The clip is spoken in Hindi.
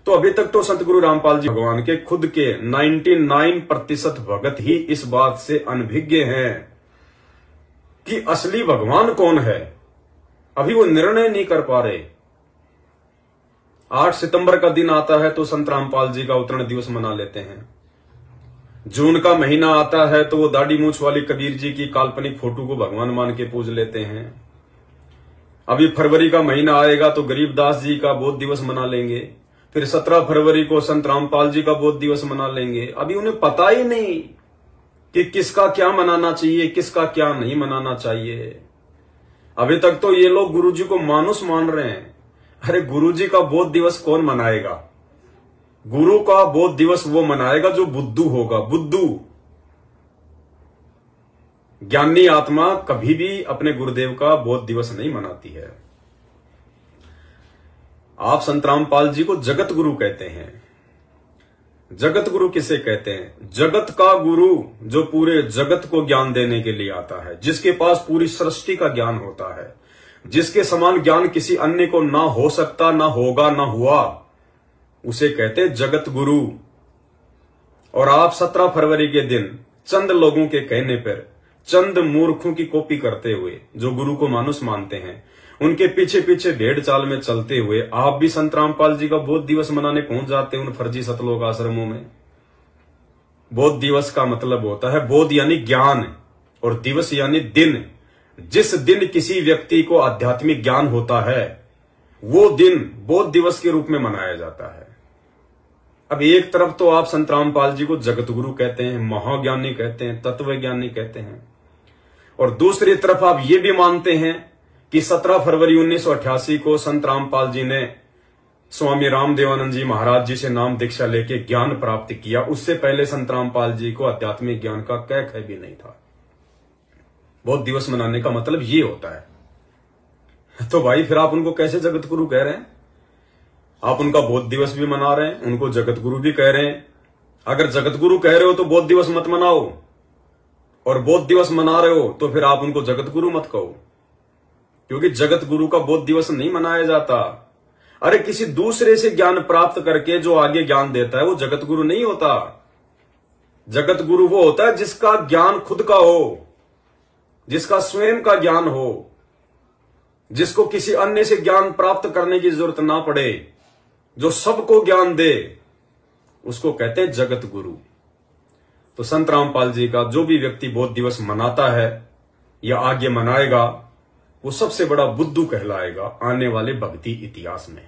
तो अभी तक तो संत गुरु रामपाल जी भगवान के खुद के 99% भगत ही इस बात से अनभिज्ञ हैं कि असली भगवान कौन है। अभी वो निर्णय नहीं कर पा रहे। 8 सितंबर का दिन आता है तो संत रामपाल जी का अवतरण दिवस मना लेते हैं। जून का महीना आता है तो वो दाढ़ी मूछ वाली कबीर जी की काल्पनिक फोटो को भगवान मान के पूज लेते हैं। अभी फरवरी का महीना आएगा तो गरीबदास जी का बोध दिवस मना लेंगे। फिर 17 फरवरी को संत रामपाल जी का बोध दिवस मना लेंगे। अभी उन्हें पता ही नहीं कि किसका क्या मनाना चाहिए, किसका क्या नहीं मनाना चाहिए। अभी तक तो ये लोग गुरुजी को मानुस मान रहे हैं। अरे गुरुजी का बोध दिवस कौन मनाएगा? गुरु का बोध दिवस वो मनाएगा जो बुद्धू होगा। बुद्धू ज्ञानी आत्मा कभी भी अपने गुरुदेव का बोध दिवस नहीं मनाती है। आप संत रामपाल जी को जगत गुरु कहते हैं। जगत गुरु किसे कहते हैं? जगत का गुरु जो पूरे जगत को ज्ञान देने के लिए आता है, जिसके पास पूरी सृष्टि का ज्ञान होता है, जिसके समान ज्ञान किसी अन्य को ना हो सकता, ना होगा, ना हुआ, उसे कहते हैं जगत गुरु। और आप 17 फरवरी के दिन चंद लोगों के कहने पर, चंद मूर्खों की कॉपी करते हुए जो गुरु को मानुस मानते हैं, उनके पीछे पीछे भेड़ चाल में चलते हुए आप भी संत रामपाल जी का बोध दिवस मनाने पहुंच जाते हैं उन फर्जी सतलोक आश्रमों में। बोध दिवस का मतलब होता है बोध यानी ज्ञान और दिवस यानी दिन। जिस दिन किसी व्यक्ति को आध्यात्मिक ज्ञान होता है वो दिन बोध दिवस के रूप में मनाया जाता है। अब एक तरफ तो आप संत रामपाल जी को जगत गुरु कहते हैं, महाज्ञानी कहते हैं, तत्वज्ञानी कहते हैं, और दूसरी तरफ आप ये भी मानते हैं कि 17 फरवरी 1988 को संत रामपाल जी ने स्वामी रामदेवानंद जी महाराज जी से नाम दीक्षा लेके ज्ञान प्राप्त किया। उससे पहले संत रामपाल जी को आध्यात्मिक ज्ञान का कै भी नहीं था। बोध दिवस मनाने का मतलब ये होता है। तो भाई फिर आप उनको कैसे जगत गुरु कह रहे हैं? आप उनका बोध दिवस भी मना रहे हैं, उनको जगत गुरु भी कह रहे हैं। अगर जगत गुरु कह रहे हो तो बोध दिवस मत मनाओ, और बोध दिवस मना रहे हो तो फिर आप उनको जगत गुरु मत कहो, क्योंकि जगत गुरु का बोध दिवस नहीं मनाया जाता। अरे किसी दूसरे से ज्ञान प्राप्त करके जो आगे ज्ञान देता है वो जगत गुरु नहीं होता। जगत गुरु वो होता है जिसका ज्ञान खुद का हो, जिसका स्वयं का ज्ञान हो, जिसको किसी अन्य से ज्ञान प्राप्त करने की जरूरत ना पड़े, जो सबको ज्ञान दे, उसको कहते हैं जगत गुरु। तो संत रामपाल जी का जो भी व्यक्ति बोध दिवस मनाता है या आगे मनाएगा वो सबसे बड़ा बुद्धू कहलाएगा आने वाले भक्ति इतिहास में।